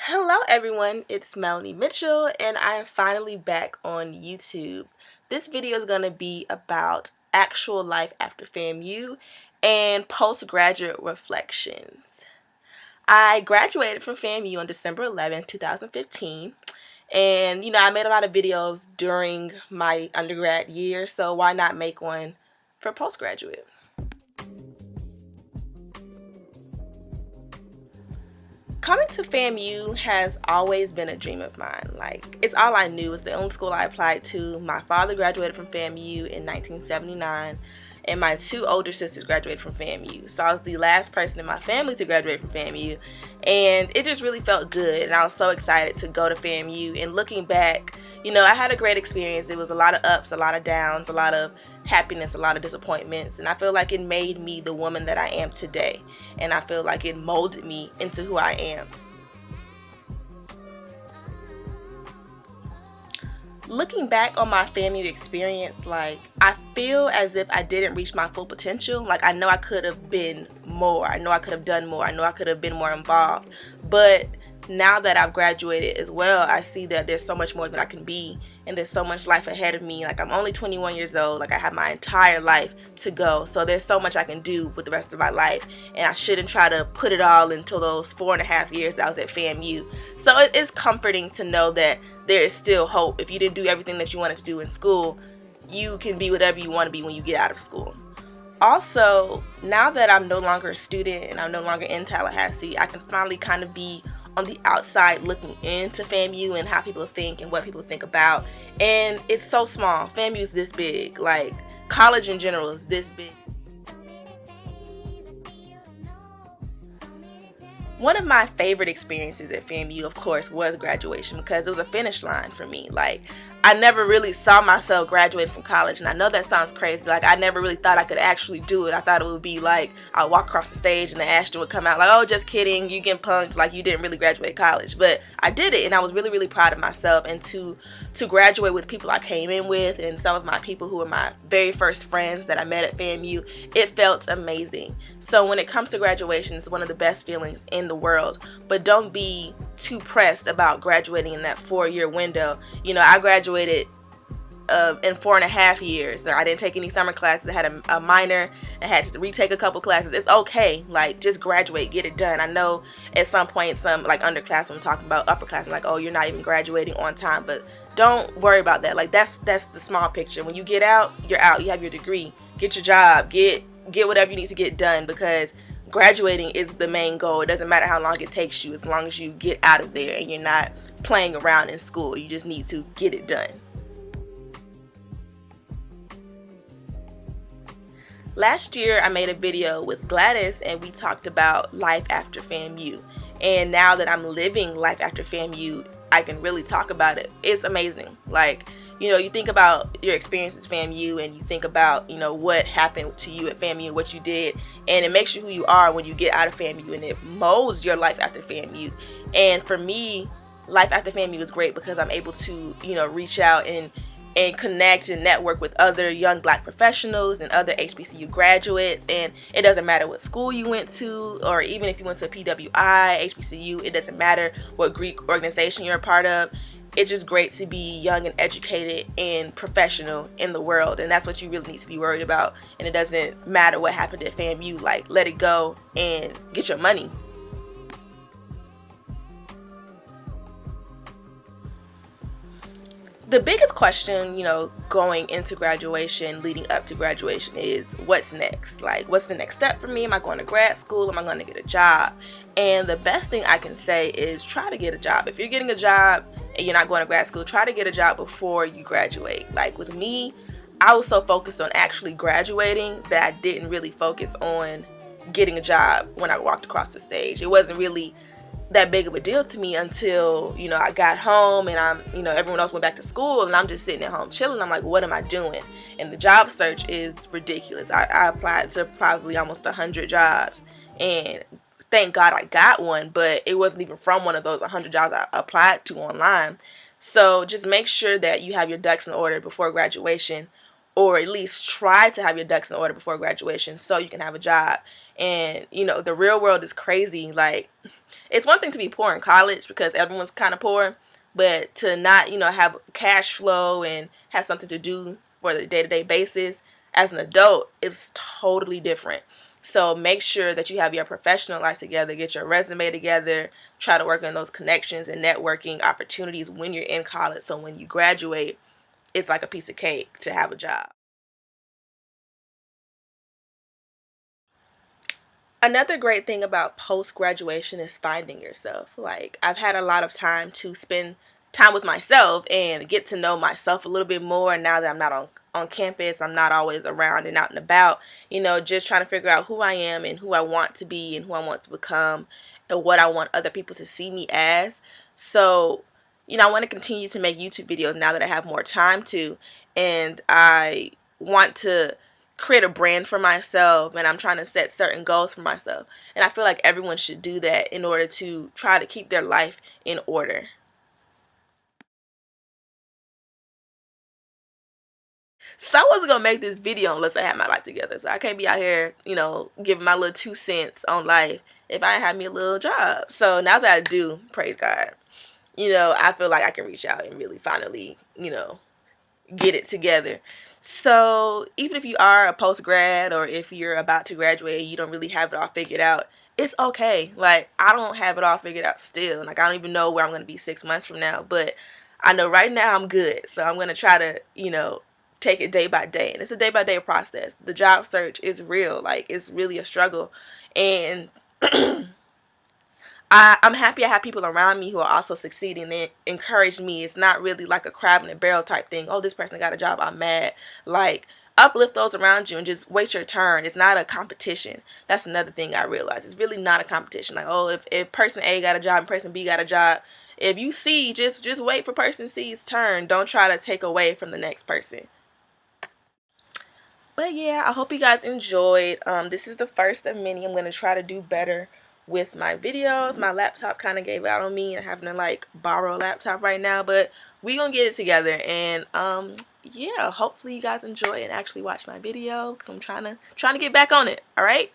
Hello everyone, it's Melanie Mitchell and I am finally back on YouTube. This video is going to be about actual life after FAMU and postgraduate reflections. I graduated from FAMU on December 11th, 2015, and I made a lot of videos during my undergrad year, so why not make one for postgraduate? Coming to FAMU has always been a dream of mine. Like, it's all I knew. It's the only school I applied to. My father graduated from FAMU in 1979, and my two older sisters graduated from FAMU. So I was the last person in my family to graduate from FAMU, and it just really felt good, and I was so excited to go to FAMU. And looking back, I had a great experience. It was a lot of ups, a lot of downs, a lot of happiness, a lot of disappointments, and I feel like it made me the woman that I am today, and I feel like it molded me into who I am. Looking back on my FAMU experience, like, I feel as if I didn't reach my full potential. Like, I know I could have been more. I know I could have done more. I know I could have been more involved. But now that I've graduated as well, I see that there's so much more that I can be, and there's so much life ahead of me. Like, I'm only 21 years old. Like, I have my entire life to go. So there's so much I can do with the rest of my life, and I shouldn't try to put it all into those 4.5 years that I was at FAMU. So it is comforting to know that there is still hope. If you didn't do everything that you wanted to do in school, you can be whatever you want to be when you get out of school. Also, now that I'm no longer a student and I'm no longer in Tallahassee, I can finally kind of be on the outside looking into FAMU and how people think and what people think about. And it's so small. FAMU is this big. Like, college in general is this big. One of my favorite experiences at FAMU, of course, was graduation, because it was a finish line for me. Like, I never really saw myself graduating from college, and I know that sounds crazy. Like, I never really thought I could actually do it. I thought it would be like I'd walk across the stage and the Ashton would come out like, oh, just kidding, you getting punked, like you didn't really graduate college. But I did it, and I was really, really proud of myself. And to graduate with people I came in with and some of my people who were my very first friends that I met at FAMU, it felt amazing. So when it comes to graduation, it's one of the best feelings in the world. But don't be too pressed about graduating in that 4-year window. I graduated in 4.5 years. I didn't take any summer classes. I had a minor. I had to retake a couple classes. It's okay. Like, just graduate, get it done. I know at some point some like underclassmen talking about upperclassmen, like, oh, you're not even graduating on time. But don't worry about that. Like, that's the small picture. When you get out, you're out. You have your degree. Get your job. Get whatever you need to get done, because graduating is the main goal. It doesn't matter how long it takes you, as long as you get out of there and you're not playing around in school. You just need to get it done. Last year I made a video with Gladys and we talked about life after FAMU. And now that I'm living life after FAMU, I can really talk about it. It's amazing. Like, you think about your experience at FAMU and you think about, what happened to you at FAMU and what you did, and it makes you who you are when you get out of FAMU, and it molds your life after FAMU. And for me, life after FAMU is great because I'm able to, reach out and connect and network with other young black professionals and other HBCU graduates. And it doesn't matter what school you went to, or even if you went to a PWI, HBCU, it doesn't matter what Greek organization you're a part of. It's just great to be young and educated and professional in the world, and that's what you really need to be worried about. And it doesn't matter what happened at FAMU. Like, let it go and get your money. The biggest question, going into graduation, leading up to graduation, is what's next? Like, what's the next step for me? Am I going to grad school? Am I going to get a job? And the best thing I can say is try to get a job. If you're getting a job and you're not going to grad school, try to get a job before you graduate. Like, with me, I was so focused on actually graduating that I didn't really focus on getting a job when I walked across the stage. It wasn't really that big of a deal to me until I got home and everyone else went back to school and I'm just sitting at home chilling. I'm like, what am I doing? And the job search is ridiculous. I applied to probably almost 100 jobs, and thank God I got one, but it wasn't even from one of those 100 jobs I applied to online. So just make sure that you have your ducks in order before graduation, or at least try to have your ducks in order before graduation so you can have a job. And the real world is crazy. Like, it's one thing to be poor in college because everyone's kind of poor, but to not, have cash flow and have something to do for the day-to-day basis as an adult is totally different. So make sure that you have your professional life together, get your resume together, try to work on those connections and networking opportunities when you're in college, so when you graduate, it's like a piece of cake to have a job. Another great thing about post graduation is finding yourself. Like, I've had a lot of time to spend time with myself and get to know myself a little bit more now that I'm not on campus. I'm not always around and out and about, just trying to figure out who I am and who I want to be and who I want to become and what I want other people to see me as. So, I want to continue to make YouTube videos now that I have more time to, and I want to create a brand for myself, and I'm trying to set certain goals for myself. And I feel like everyone should do that in order to try to keep their life in order. So I wasn't gonna make this video unless I had my life together. So I can't be out here, giving my little 2 cents on life if I had me a little job. So now that I do, praise God, I feel like I can reach out and really finally, get it together. So even if you are a post grad or if you're about to graduate and you don't really have it all figured out, it's okay. Like, I don't have it all figured out still. Like, I don't even know where I'm going to be 6 months from now, but I know right now I'm good. So I'm going to try to, take it day by day. And it's a day by day process. The job search is real. Like, it's really a struggle. And I'm happy I have people around me who are also succeeding. They encourage me. It's not really like a crab in a barrel type thing. Oh, this person got a job, I'm mad. Like, uplift those around you and just wait your turn. It's not a competition. That's another thing I realized. It's really not a competition. Like, oh, if person A got a job and person B got a job, if you see, just wait for person C's turn. Don't try to take away from the next person. But yeah, I hope you guys enjoyed. This is the first of many. I'm going to try to do better with my videos. My laptop kind of gave out on me and having to like borrow a laptop right now, but we gonna get it together. And yeah, hopefully you guys enjoy and actually watch my video, 'cause I'm trying to get back on it. All right.